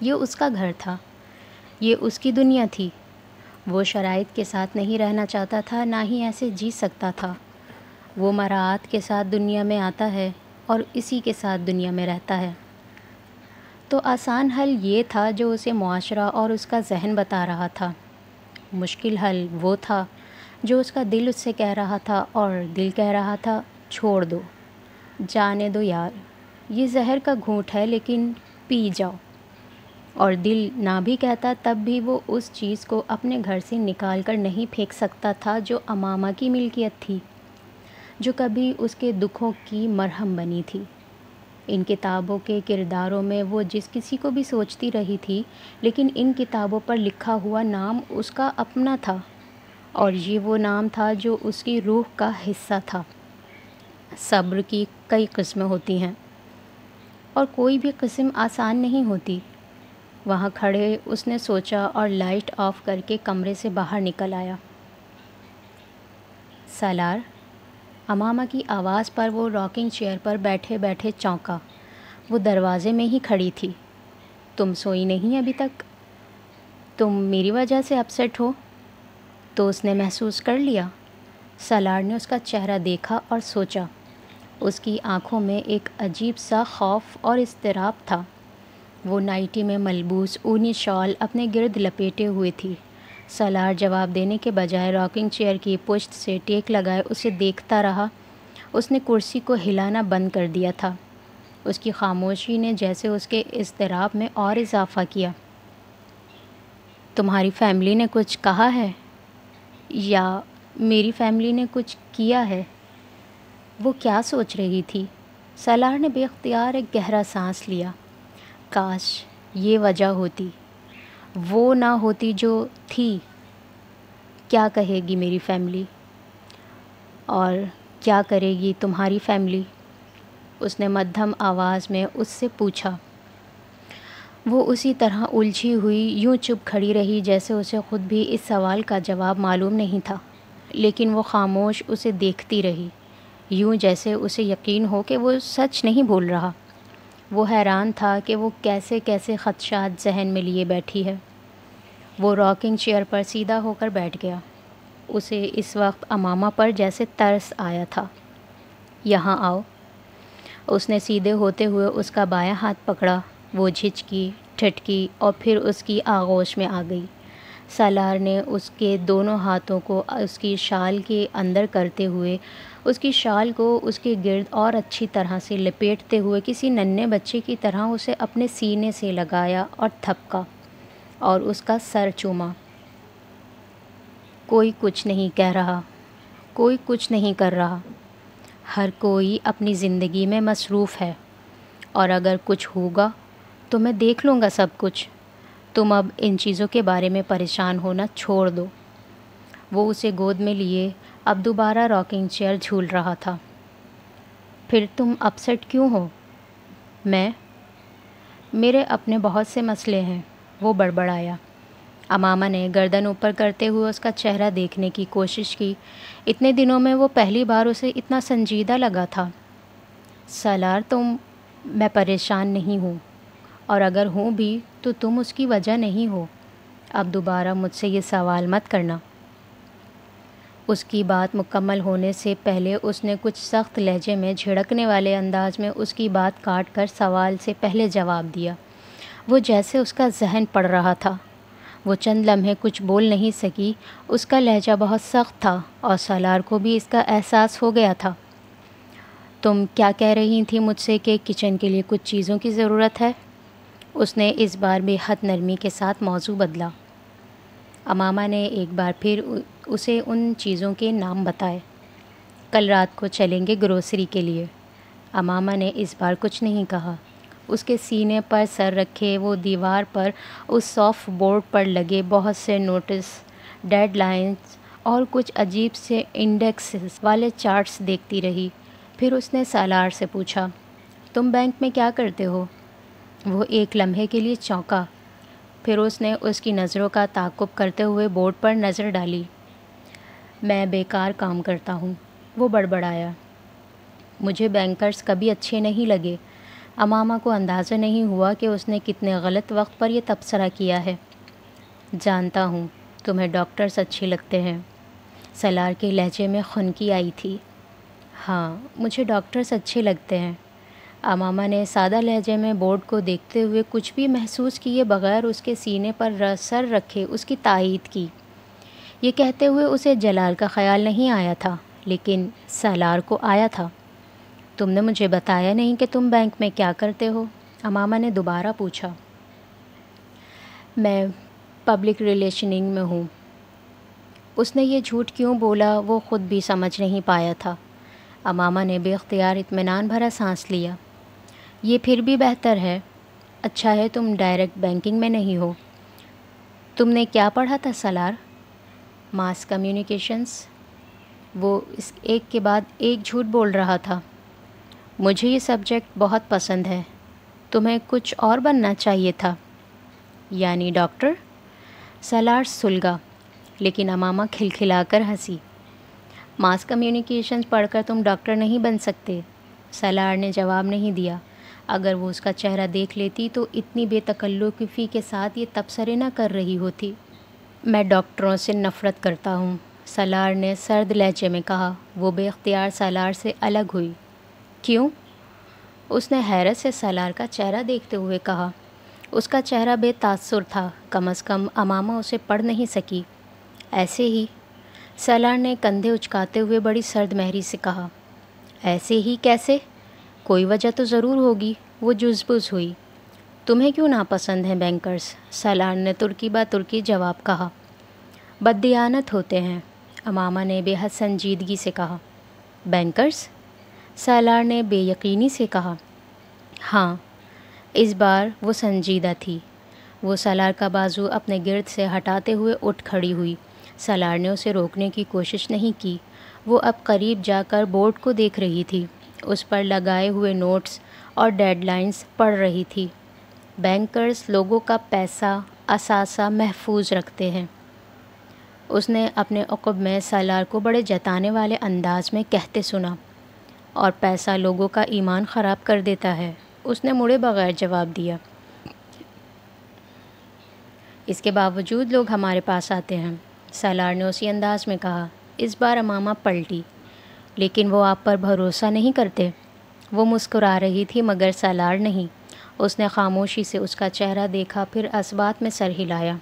یہ اس کا گھر تھا، یہ اس کی دنیا تھی۔ وہ شرائط کے ساتھ نہیں رہنا چاہتا تھا، نہ ہی ایسے جی سکتا تھا۔ وہ مراعات کے ساتھ دنیا میں آتا ہے اور اسی کے ساتھ دنیا میں رہتا ہے۔ تو آسان حل یہ تھا جو اسے معاشرہ اور اس کا ذہن بتا رہا تھا، مشکل حل وہ تھا جو اس کا دل اس سے کہہ رہا تھا، اور دل کہہ رہا تھا چھوڑ دو، جانے دو یار، یہ زہر کا گھونٹ ہے، لیکن پی جاؤ، اور دل نہ بھی کہتا تب بھی وہ اس چیز کو اپنے گھر سے نکال کر نہیں پھینک سکتا تھا جو امامہ کی ملکیت تھی، جو کبھی اس کے دکھوں کی مرہم بنی تھی۔ ان کتابوں کے کرداروں میں وہ جس کسی کو بھی سوچتی رہی تھی، لیکن ان کتابوں پر لکھا ہوا نام اس کا اپنا تھا، اور یہ وہ نام تھا جو اس کی روح کا حصہ تھا۔ صبر کی کئی قسمیں ہوتی ہیں، اور کوئی بھی قسم آسان نہیں ہوتی۔ وہاں کھڑے اس نے سوچا اور لائٹ آف کر کے کمرے سے باہر نکل آیا۔ سالار، امامہ کی آواز پر وہ راکنگ چیئر پر بیٹھے بیٹھے چونکا۔ وہ دروازے میں ہی کھڑی تھی۔ تم سوئی نہیں ابھی تک؟ تم میری وجہ سے اپسیٹ ہو؟ تو اس نے محسوس کر لیا۔ سالار نے اس کا چہرہ دیکھا اور سوچا۔ اس کی آنکھوں میں ایک عجیب سا خوف اور اضطراب تھا۔ وہ نائٹی میں ملبوس اونی شال اپنے گرد لپیٹے ہوئے تھی۔ سالار جواب دینے کے بجائے راکنگ چیئر کی پشت سے ٹیک لگائے اسے دیکھتا رہا۔ اس نے کرسی کو ہلانا بند کر دیا تھا۔ اس کی خاموشی نے جیسے اس کے اضطراب میں اور اضافہ کیا۔ تمہاری فیملی نے کچھ کہا ہے؟ یا میری فیملی نے کچھ کیا ہے؟ وہ کیا سوچ رہی تھی؟ سالار نے بے اختیار ایک گہرا سانس لیا۔ کاش یہ وجہ ہوتی، وہ نہ ہوتی جو تھی۔ کیا کہے گی میری فیملی؟ اور کیا کرے گی تمہاری فیملی؟ اس نے مدھم آواز میں اس سے پوچھا۔ وہ اسی طرح الجھی ہوئی یوں چپ کھڑی رہی جیسے اسے خود بھی اس سوال کا جواب معلوم نہیں تھا، لیکن وہ خاموش اسے دیکھتی رہی، یوں جیسے اسے یقین ہو کہ وہ سچ نہیں بول رہا۔ وہ حیران تھا کہ وہ کیسے کیسے خدشات ذہن میں لیے بیٹھی ہے۔ وہ راکنگ چیئر پر سیدھا ہو کر بیٹھ گیا۔ اسے اس وقت امامہ پر جیسے ترس آیا تھا۔ یہاں آؤ۔ اس نے سیدھے ہوتے ہوئے اس کا بایاں ہاتھ پکڑا۔ وہ جھجکی، ٹھٹکی اور پھر اس کی آغوش میں آ گئی۔ سالار نے اس کے دونوں ہاتھوں کو اس کی شال کے اندر کرتے ہوئے اس کی شال کو اس کے گرد اور اچھی طرح سے لپیٹتے ہوئے کسی ننھے بچے کی طرح اسے اپنے سینے سے لگایا اور تھپکا اور اس کا سر چوما۔ کوئی کچھ نہیں کہہ رہا، کوئی کچھ نہیں کر رہا، ہر کوئی اپنی زندگی میں مصروف ہے، اور اگر کچھ ہوگا تو میں دیکھ لوں گا سب کچھ۔ تم اب ان چیزوں کے بارے میں پریشان ہونا چھوڑ دو۔ وہ اسے گود میں لیے اب دوبارہ راکنگ چیئر جھول رہا تھا۔ پھر تم اپسیٹ کیوں ہو؟ میرے اپنے بہت سے مسئلے ہیں، وہ بڑبڑایا۔ امامہ نے گردن اوپر کرتے ہوئے اس کا چہرہ دیکھنے کی کوشش کی۔ اتنے دنوں میں وہ پہلی بار اسے اتنا سنجیدہ لگا تھا۔ سالار، میں پریشان نہیں ہوں، اور اگر ہوں بھی تو تم اس کی وجہ نہیں ہو۔ اب دوبارہ مجھ سے یہ سوال مت کرنا۔ اس کی بات مکمل ہونے سے پہلے اس نے کچھ سخت لہجے میں جھڑکنے والے انداز میں اس کی بات کاٹ کر سوال سے پہلے جواب دیا۔ وہ جیسے اس کا ذہن پڑھ رہا تھا۔ وہ چند لمحے کچھ بول نہیں سکی۔ اس کا لہجہ بہت سخت تھا اور سالار کو بھی اس کا احساس ہو گیا تھا۔ تم کیا کہہ رہی تھی مجھ سے کہ کچن کے لیے کچھ چیزوں کی ضرورت ہے؟ اس نے اس بار بے حد نرمی کے ساتھ موضوع بدلا۔ امامہ نے ایک بار پھر اسے ان چیزوں کے نام بتائے۔ کل رات کو چلیں گے گروسری کے لیے۔ امامہ نے اس بار کچھ نہیں کہا۔ اس کے سینے پر سر رکھے وہ دیوار پر اس سافٹ بورڈ پر لگے بہت سے نوٹس، ڈیڈ لائنز اور کچھ عجیب سے انڈیکسز والے چارٹس دیکھتی رہی۔ پھر اس نے سالار سے پوچھا، تم بینک میں کیا کرتے ہو؟ وہ ایک لمحے کے لیے چونکا، پھر اس نے اس کی نظروں کا تعاقب کرتے ہوئے بورڈ پر نظر ڈالی۔ میں بیکار کام کرتا ہوں، وہ بڑبڑایا۔ مجھے بینکرز کبھی اچھے نہیں لگے۔ امامہ کو اندازہ نہیں ہوا کہ اس نے کتنے غلط وقت پر یہ تبصرہ کیا ہے۔ جانتا ہوں تمہیں ڈاکٹرز اچھے لگتے ہیں۔ سالار کے لہجے میں خنکی آئی تھی۔ ہاں، مجھے ڈاکٹرز اچھے لگتے ہیں۔ امامہ نے سادہ لہجے میں بورڈ کو دیکھتے ہوئے کچھ بھی محسوس کیے بغیر اس کے سینے پر سر رکھے اس کی تائید کی۔ یہ کہتے ہوئے اسے جلال کا خیال نہیں آیا تھا، لیکن سالار کو آیا تھا۔ تم نے مجھے بتایا نہیں کہ تم بینک میں کیا کرتے ہو؟ امامہ نے دوبارہ پوچھا۔ میں پبلک ریلیشننگ میں ہوں۔ اس نے یہ جھوٹ کیوں بولا وہ خود بھی سمجھ نہیں پایا تھا۔ امامہ نے بے اختیار اطمینان بھرا سانس لیا۔ یہ پھر بھی بہتر ہے۔ اچھا ہے تم ڈائریکٹ بینکنگ میں نہیں ہو۔ تم نے کیا پڑھا تھا سالار؟ ماس کمیونیکیشنز۔ وہ اس ایک کے بعد ایک جھوٹ بول رہا تھا۔ مجھے یہ سبجیکٹ بہت پسند ہے۔ تمہیں کچھ اور بننا چاہیے تھا۔ یعنی ڈاکٹر؟ سالار سلگا، لیکن امامہ کھلکھلا کر ہنسی۔ ماس کمیونیکیشنز پڑھ کر تم ڈاکٹر نہیں بن سکتے۔ سالار نے جواب نہیں دیا۔ اگر وہ اس کا چہرہ دیکھ لیتی تو اتنی بے تکلفی کے ساتھ یہ تبصرے نہ کر رہی ہوتی۔ میں ڈاکٹروں سے نفرت کرتا ہوں، سالار نے سرد لہجے میں کہا۔ وہ بے اختیار سالار سے الگ ہوئی۔ کیوں؟ اس نے حیرت سے سالار کا چہرہ دیکھتے ہوئے کہا۔ اس کا چہرہ بے تاثر تھا، کم از کم امامہ اسے پڑھ نہیں سکی۔ ایسے ہی، سالار نے کندھے اچکاتے ہوئے بڑی سرد مہری سے کہا۔ ایسے ہی کیسے؟ کوئی وجہ تو ضرور ہوگی، وہ جزبز ہوئی۔ تمہیں کیوں ناپسند ہیں بینکرز؟ سالار نے ترکی با ترکی جواب کہا۔ بددیانت ہوتے ہیں، امامہ نے بے حد سنجیدگی سے کہا۔ بینکرز؟ سالار نے بے یقینی سے کہا۔ ہاں، اس بار وہ سنجیدہ تھی۔ وہ سالار کا بازو اپنے گرد سے ہٹاتے ہوئے اٹھ کھڑی ہوئی۔ سالار نے اسے روکنے کی کوشش نہیں کی۔ وہ اب قریب جا کر بورڈ کو دیکھ رہی تھی۔ اس پر لگائے ہوئے نوٹس اور ڈیڈ لائنز پڑھ رہی تھی۔ بینکرز لوگوں کا پیسہ اثاثہ محفوظ رکھتے ہیں، اس نے اپنے عقب میں سالار کو بڑے جتانے والے انداز میں کہتے سنا، اور پیسہ لوگوں کا ایمان خراب کر دیتا ہے، اس نے مڑے بغیر جواب دیا۔ اس کے باوجود لوگ ہمارے پاس آتے ہیں، سالار نے اسی انداز میں کہا۔ اس بار امامہ پلٹی۔ لیکن وہ آپ پر بھروسہ نہیں کرتے؟ وہ مسکرا رہی تھی مگر سالار نہیں۔ اس نے خاموشی سے اس کا چہرہ دیکھا، پھر اسبات میں سر ہلایا۔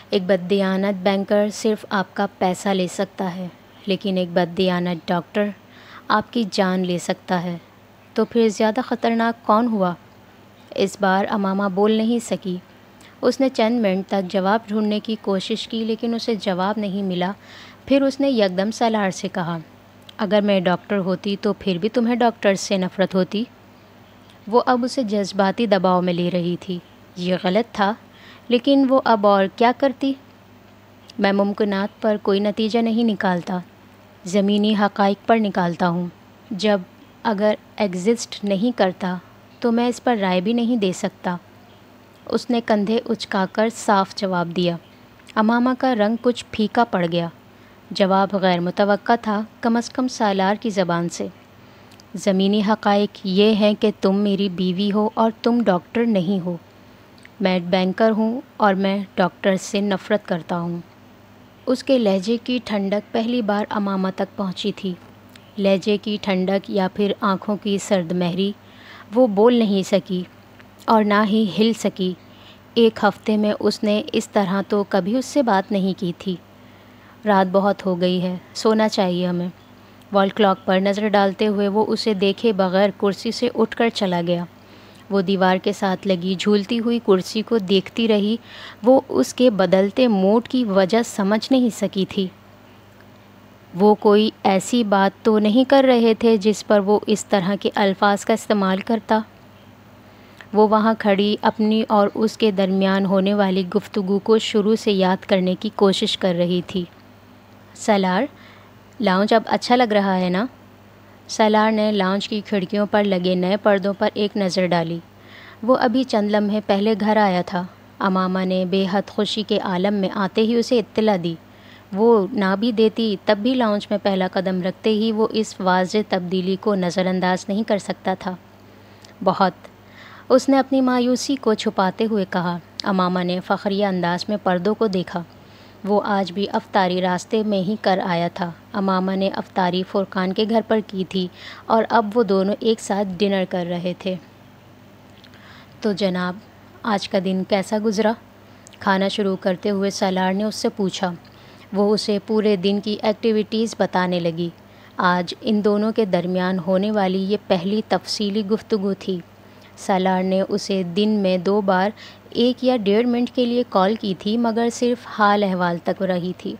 ایک بددیانت بینکر صرف آپ کا پیسہ لے سکتا ہے، لیکن ایک بددیانت ڈاکٹر آپ کی جان لے سکتا ہے۔ تو پھر زیادہ خطرناک کون ہوا؟ اس بار امامہ بول نہیں سکی۔ اس نے چند منٹ تک جواب ڈھونڈنے کی کوشش کی، لیکن اسے جواب نہیں ملا۔ پھر اس نے یکدم سالار سے کہا، اگر میں ڈاکٹر ہوتی تو پھر بھی تمہیں ڈاکٹر سے نفرت ہوتی؟ وہ اب اسے جذباتی دباؤ میں لے رہی تھی۔ یہ غلط تھا، لیکن وہ اب اور کیا کرتی؟ میں ممکنات پر کوئی نتیجہ نہیں نکالتا، زمینی حقائق پر نکالتا ہوں۔ جب اگر ایگزسٹ نہیں کرتا تو میں اس پر رائے بھی نہیں دے سکتا۔ اس نے کندھے اچکا کر صاف جواب دیا۔ امامہ کا رنگ کچھ پھیکا پڑ گیا۔ جواب غیر متوقع تھا، کم از کم سالار کی زبان سے۔ زمینی حقائق یہ ہیں کہ تم میری بیوی ہو اور تم ڈاکٹر نہیں ہو۔ میں بینکر ہوں اور میں ڈاکٹر سے نفرت کرتا ہوں۔ اس کے لہجے کی ٹھنڈک پہلی بار امامہ تک پہنچی تھی۔ لہجے کی ٹھنڈک یا پھر آنکھوں کی سرد مہری۔ وہ بول نہیں سکی اور نہ ہی ہل سکی۔ ایک ہفتے میں اس نے اس طرح تو کبھی اس سے بات نہیں کی تھی۔ رات بہت ہو گئی ہے، سونا چاہیے ہمیں۔ وال کلاک پر نظر ڈالتے ہوئے وہ اسے دیکھے بغیر کرسی سے اٹھ کر چلا گیا۔ وہ دیوار کے ساتھ لگی جھولتی ہوئی کرسی کو دیکھتی رہی۔ وہ اس کے بدلتے موڈ کی وجہ سمجھ نہیں سکی تھی۔ وہ کوئی ایسی بات تو نہیں کر رہے تھے جس پر وہ اس طرح کے الفاظ کا استعمال کرتا۔ وہ وہاں کھڑی اپنی اور اس کے درمیان ہونے والی گفتگو کو شروع سے یاد کرنے کی کوشش کر رہی تھی۔ سالار، لاؤنج اب اچھا لگ رہا ہے نا؟ سالار نے لاؤنج کی کھڑکیوں پر لگے نئے پردوں پر ایک نظر ڈالی۔ وہ ابھی چند لمحے پہلے گھر آیا تھا۔ امامہ نے بے حد خوشی کے عالم میں آتے ہی اسے اطلاع دی۔ وہ نہ بھی دیتی تب بھی لاؤنج میں پہلا قدم رکھتے ہی وہ اس واضح تبدیلی کو نظر انداز نہیں کر سکتا تھا۔ بہت، اس نے اپنی مایوسی کو چھپاتے ہوئے کہا۔ امامہ نے فخریہ انداز میں پردوں کو دیکھا۔ وہ آج بھی افطاری راستے میں ہی کر آیا تھا۔ امامہ نے افطاری فرقان کے گھر پر کی تھی اور اب وہ دونوں ایک ساتھ ڈنر کر رہے تھے۔ تو جناب، آج کا دن کیسا گزرا؟ کھانا شروع کرتے ہوئے سالار نے اس سے پوچھا۔ وہ اسے پورے دن کی ایکٹیویٹیز بتانے لگی۔ آج ان دونوں کے درمیان ہونے والی یہ پہلی تفصیلی گفتگو تھی۔ سالار نے اسے دن میں 2 بار 1 یا 1.5 منٹ کے لیے کال کی تھی، مگر صرف حال احوال تک رہی تھی۔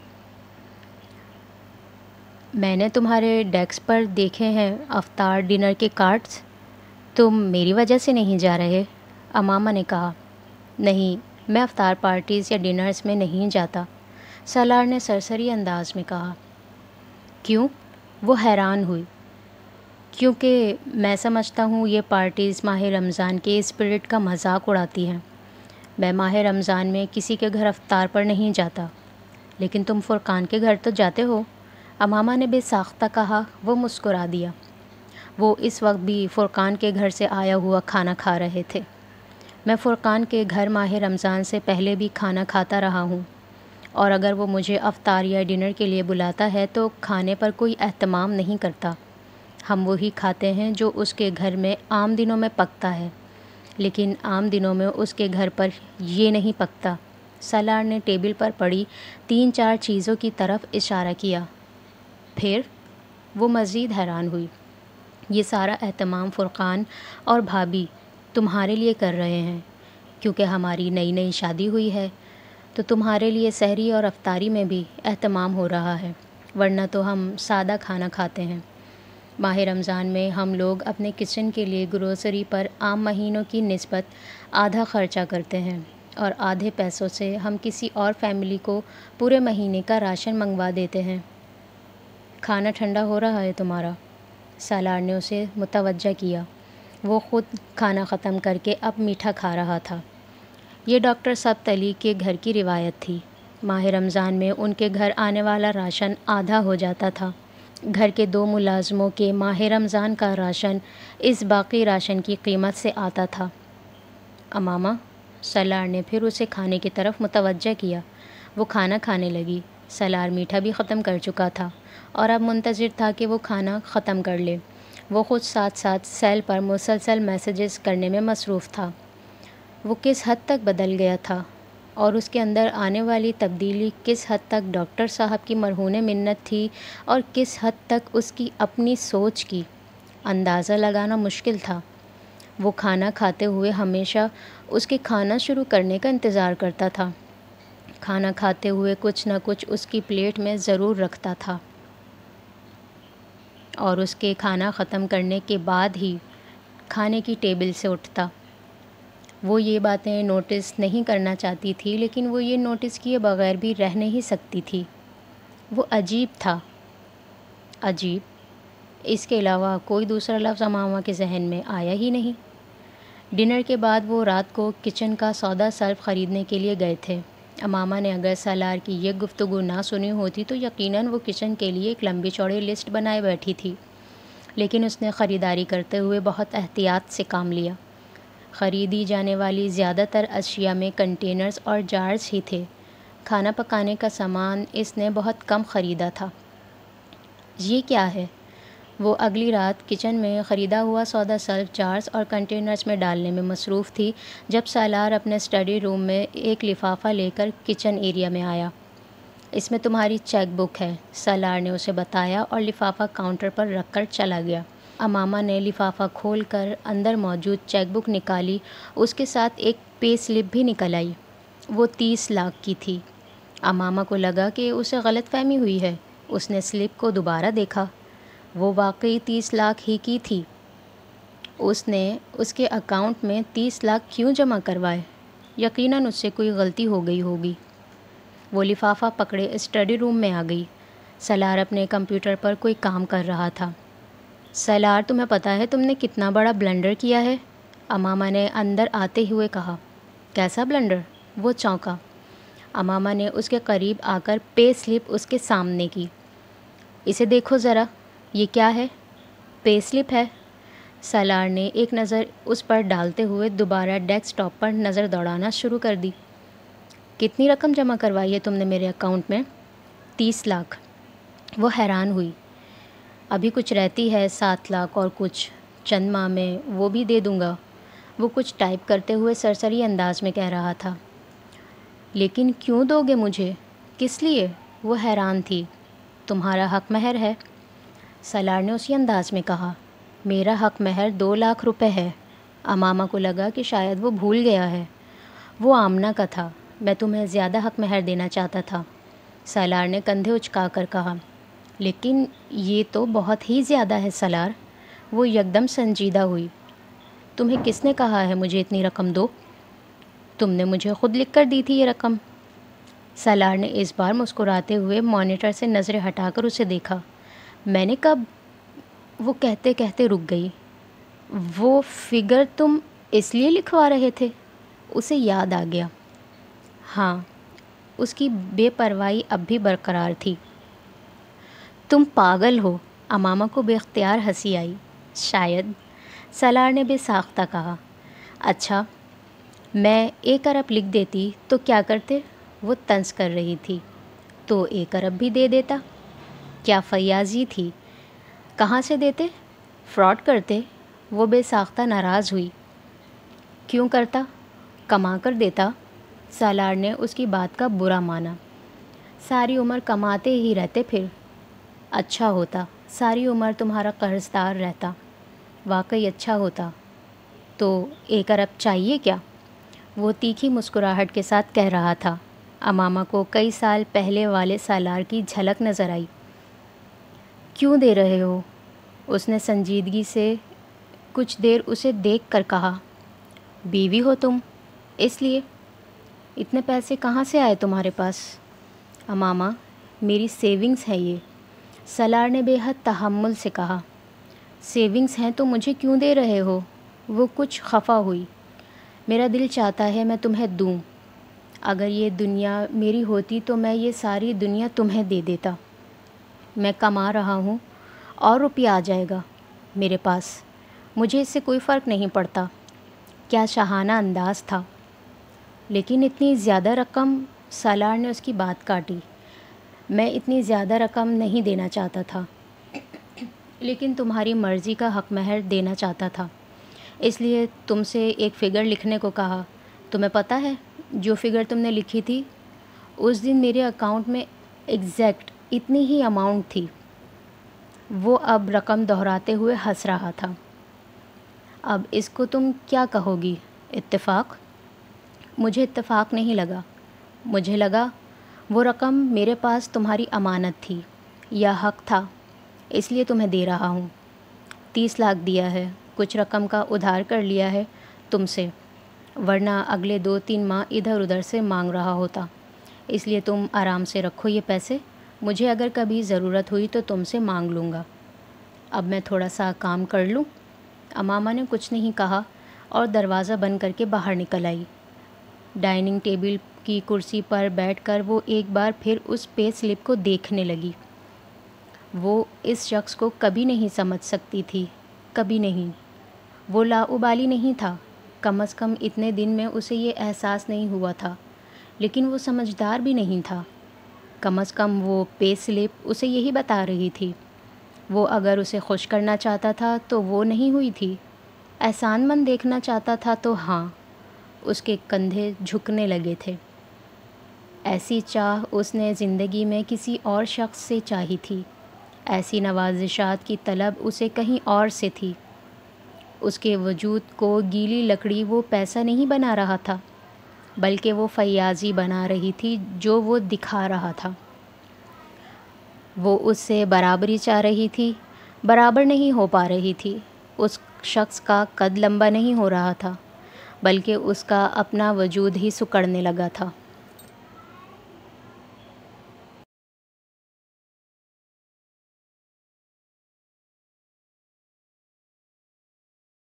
میں نے تمہارے ڈیسک پر دیکھے ہیں افطار ڈنر کے کارڈز۔ تم میری وجہ سے نہیں جا رہے؟ امامہ نے کہا۔ نہیں، میں افطار پارٹیز یا ڈنرز میں نہیں جاتا، سالار نے سرسری انداز میں کہا۔ کیوں؟ وہ حیران ہوئی۔ کیونکہ میں سمجھتا ہوں یہ پارٹیز ماہ رمضان کے اسپرٹ کا مذاق اڑاتی ہیں۔ میں ماہ رمضان میں کسی کے گھر افطار پر نہیں جاتا۔ لیکن تم فرقان کے گھر تو جاتے ہو، امامہ نے بے ساختہ کہا۔ وہ مسکرا دیا۔ وہ اس وقت بھی فرقان کے گھر سے آیا ہوا کھانا کھا رہے تھے۔ میں فرقان کے گھر ماہ رمضان سے پہلے بھی کھانا کھاتا رہا ہوں، اور اگر وہ مجھے افطار یا ڈنر کے لیے بلاتا ہے تو کھانے پر کوئی اہتمام نہیں کرتا۔ ہم وہی کھاتے ہیں جو اس کے گھر میں عام دنوں میں پکتا ہے، لیکن عام دنوں میں اس کے گھر پر یہ نہیں پکتا۔ سالار نے ٹیبل پر پڑی 3-4 چیزوں کی طرف اشارہ کیا۔ پھر وہ مزید حیران ہوئی۔ یہ سارا اہتمام فرقان اور بھابھی تمہارے لیے کر رہے ہیں، کیونکہ ہماری نئی نئی شادی ہوئی ہے تو تمہارے لیے سحری اور افطاری میں بھی اہتمام ہو رہا ہے، ورنہ تو ہم سادہ کھانا کھاتے ہیں۔ ماہ رمضان میں ہم لوگ اپنے کچن کے لیے گروسری پر عام مہینوں کی نسبت آدھا خرچہ کرتے ہیں، اور آدھے پیسوں سے ہم کسی اور فیملی کو پورے مہینے کا راشن منگوا دیتے ہیں۔ کھانا ٹھنڈا ہو رہا ہے تمہارا، سالار نے اسے متوجہ کیا۔ وہ خود کھانا ختم کر کے اب میٹھا کھا رہا تھا۔ یہ ڈاکٹر سبت علی کے گھر کی روایت تھی۔ ماہ رمضان میں ان کے گھر آنے والا راشن آدھا ہو جاتا تھا۔ گھر کے 2 ملازموں کے ماہ رمضان کا راشن اس باقی راشن کی قیمت سے آتا تھا۔ امامہ، سالار نے پھر اسے کھانے کی طرف متوجہ کیا۔ وہ کھانا کھانے لگی۔ سالار میٹھا بھی ختم کر چکا تھا اور اب منتظر تھا کہ وہ کھانا ختم کر لے۔ وہ خود ساتھ ساتھ سیل پر مسلسل میسیجز کرنے میں مصروف تھا۔ وہ کس حد تک بدل گیا تھا، اور اس کے اندر آنے والی تبدیلی کس حد تک ڈاکٹر صاحب کی مرہون منت تھی اور کس حد تک اس کی اپنی سوچ کی، اندازہ لگانا مشکل تھا۔ وہ کھانا کھاتے ہوئے ہمیشہ اس کے کھانا شروع کرنے کا انتظار کرتا تھا۔ کھانا کھاتے ہوئے کچھ نہ کچھ اس کی پلیٹ میں ضرور رکھتا تھا، اور اس کے کھانا ختم کرنے کے بعد ہی کھانے کی ٹیبل سے اٹھتا۔ وہ یہ باتیں نوٹس نہیں کرنا چاہتی تھی، لیکن وہ یہ نوٹس کیے بغیر بھی رہ نہیں سکتی تھی۔ وہ عجیب تھا۔ عجیب، اس کے علاوہ کوئی دوسرا لفظ امامہ کے ذہن میں آیا ہی نہیں۔ ڈنر کے بعد وہ رات کو کچن کا سودا سلف خریدنے کے لیے گئے تھے۔ امامہ نے اگر سالار کی یہ گفتگو نہ سنی ہوتی تو یقیناً وہ کچن کے لیے ایک لمبی چوڑی لسٹ بنائے بیٹھی تھی، لیکن اس نے خریداری کرتے ہوئے بہت احتیاط سے کام لیا۔ خریدی جانے والی زیادہ تر اشیاء میں کنٹینرز اور جارز ہی تھے۔ کھانا پکانے کا سامان اس نے بہت کم خریدا تھا۔ یہ کیا ہے؟ وہ اگلی رات کچن میں خریدا ہوا سودا سلف جارز اور کنٹینرز میں ڈالنے میں مصروف تھی جب سالار اپنے اسٹڈی روم میں ایک لفافہ لے کر کچن ایریا میں آیا۔ اس میں تمہاری چیک بک ہے، سالار نے اسے بتایا اور لفافہ کاؤنٹر پر رکھ کر چلا گیا۔ امامہ نے لفافہ کھول کر اندر موجود چیک بک نکالی، اس کے ساتھ ایک پے سلپ بھی نکل آئی۔ وہ 30 لاکھ کی تھی۔ امامہ کو لگا کہ اسے غلط فہمی ہوئی ہے۔ اس نے سلپ کو دوبارہ دیکھا۔ وہ واقعی 30 لاکھ ہی کی تھی۔ اس نے اس کے اکاؤنٹ میں 30 لاکھ کیوں جمع کروائے؟ یقیناً اس سے کوئی غلطی ہو گئی ہوگی۔ وہ لفافہ پکڑے اسٹڈی روم میں آ گئی۔ سالار اپنے کمپیوٹر پر کوئی کام کر رہا تھا۔ سالار، تمہیں پتہ ہے تم نے کتنا بڑا بلنڈر کیا ہے؟ امامہ نے اندر آتے ہوئے کہا۔ کیسا بلنڈر؟ وہ چونکا۔ امامہ نے اس کے قریب آ کر پے سلپ اس کے سامنے کی۔ اسے دیکھو ذرا، یہ کیا ہے؟ پے سلپ ہے۔ سالار نے ایک نظر اس پر ڈالتے ہوئے دوبارہ ڈیسک ٹاپ پر نظر دوڑانا شروع کر دی۔ کتنی رقم جمع کروائی ہے تم نے میرے اکاؤنٹ میں؟ 30 لاکھ۔ وہ حیران ہوئی۔ ابھی کچھ رہتی ہے 7 لاکھ اور کچھ، چند ماہ میں وہ بھی دے دوں گا، وہ کچھ ٹائپ کرتے ہوئے سرسری انداز میں کہہ رہا تھا۔ لیکن کیوں دو گے مجھے؟ کس لیے؟ وہ حیران تھی۔ تمہارا حق مہر ہے، سالار نے اسی انداز میں کہا۔ میرا حق مہر 2 لاکھ روپے ہے۔ امامہ کو لگا کہ شاید وہ بھول گیا ہے۔ وہ آمنہ کا تھا، میں تمہیں زیادہ حق مہر دینا چاہتا تھا، سالار نے کندھے اچکا کر کہا۔ لیکن یہ تو بہت ہی زیادہ ہے سالار، وہ یکدم سنجیدہ ہوئی۔ تمہیں کس نے کہا ہے مجھے اتنی رقم دو؟ تم نے مجھے خود لکھ کر دی تھی یہ رقم۔ سالار نے اس بار مسکراتے ہوئے مانیٹر سے نظریں ہٹا کر اسے دیکھا۔ میں نے کب؟ وہ کہتے کہتے رک گئی۔ وہ فگر تم اس لیے لکھوا رہے تھے؟ اسے یاد آ گیا۔ ہاں، اس کی بے پرواہی اب بھی برقرار تھی۔ تم پاگل ہو، امامہ کو بے اختیار ہنسی آئی۔ شاید، سالار نے بے ساختہ کہا۔ اچھا، میں 1 ارب لکھ دیتی تو کیا کرتے؟ وہ طنز کر رہی تھی۔ تو 1 ارب بھی دے دیتا۔ کیا فیاضی تھی؟ کہاں سے دیتے؟ فراڈ کرتے؟ وہ بے ساختہ ناراض ہوئی۔ کیوں کرتا؟ کما کر دیتا۔ سالار نے اس کی بات کا برا مانا۔ ساری عمر کماتے ہی رہتے پھر۔ اچھا ہوتا، ساری عمر تمہارا قرض دار رہتا۔ واقعی اچھا ہوتا۔ تو 1 ارب چاہیے کیا؟ وہ تیکھی مسکراہٹ کے ساتھ کہہ رہا تھا۔ امامہ کو کئی سال پہلے والے سالار کی جھلک نظر آئی۔ کیوں دے رہے ہو؟ اس نے سنجیدگی سے کچھ دیر اسے دیکھ کر کہا۔ بیوی ہو تم، اس لیے۔ اتنے پیسے کہاں سے آئے تمہارے پاس؟ امامہ، میری سیونگز ہے یہ، سالار نے بے حد تحمل سے کہا۔ سیونگز ہیں تو مجھے کیوں دے رہے ہو؟ وہ کچھ خفا ہوئی۔ میرا دل چاہتا ہے میں تمہیں دوں۔ اگر یہ دنیا میری ہوتی تو میں یہ ساری دنیا تمہیں دے دیتا۔ میں کما رہا ہوں اور روپیہ آ جائے گا میرے پاس، مجھے اس سے کوئی فرق نہیں پڑتا۔ کیا شاہانہ انداز تھا! لیکن اتنی زیادہ رقم، سالار نے اس کی بات کاٹی۔ میں اتنی زیادہ رقم نہیں دینا چاہتا تھا، لیکن تمہاری مرضی کا حق مہر دینا چاہتا تھا، اس لیے تم سے ایک فگر لکھنے کو کہا۔ تمہیں پتہ ہے جو فگر تم نے لکھی تھی، اس دن میرے اکاؤنٹ میں ایگزیکٹ اتنی ہی اماؤنٹ تھی۔ وہ اب رقم دہراتے ہوئے ہنس رہا تھا۔ اب اس کو تم کیا کہو گی؟ اتفاق؟ مجھے اتفاق نہیں لگا۔ مجھے لگا وہ رقم میرے پاس تمہاری امانت تھی یا حق تھا، اس لیے تمہیں دے رہا ہوں۔ 30 لاکھ دیا ہے، کچھ رقم کا ادھار کر لیا ہے تم سے، ورنہ اگلے 2-3 ماہ ادھر ادھر سے مانگ رہا ہوتا۔ اس لیے تم آرام سے رکھو یہ پیسے، مجھے اگر کبھی ضرورت ہوئی تو تم سے مانگ لوں گا۔ اب میں تھوڑا سا کام کر لوں۔ امامہ نے کچھ نہیں کہا اور دروازہ بند کر کے باہر نکل آئی۔ ڈائننگ ٹیبل کی کرسی پر بیٹھ کر وہ ایک بار پھر اس پے سلپ کو دیکھنے لگی۔ وہ اس شخص کو کبھی نہیں سمجھ سکتی تھی، کبھی نہیں۔ وہ لاابالی نہیں تھا، کم از کم اتنے دن میں اسے یہ احساس نہیں ہوا تھا، لیکن وہ سمجھدار بھی نہیں تھا۔ کم از کم وہ پے سلپ اسے یہی بتا رہی تھی۔ وہ اگر اسے خوش کرنا چاہتا تھا تو وہ نہیں ہوئی تھی، احسان مند دیکھنا چاہتا تھا تو ہاں، اس کے کندھے جھکنے لگے تھے۔ ایسی چاہ اس نے زندگی میں کسی اور شخص سے چاہی تھی، ایسی نوازشات کی طلب اسے کہیں اور سے تھی۔ اس کے وجود کو گیلی لکڑی وہ پیسہ نہیں بنا رہا تھا، بلکہ وہ فیاضی بنا رہی تھی جو وہ دکھا رہا تھا۔ وہ اس سے برابری چاہ رہی تھی، برابر نہیں ہو پا رہی تھی۔ اس شخص کا قد لمبا نہیں ہو رہا تھا، بلکہ اس کا اپنا وجود ہی سکڑنے لگا تھا۔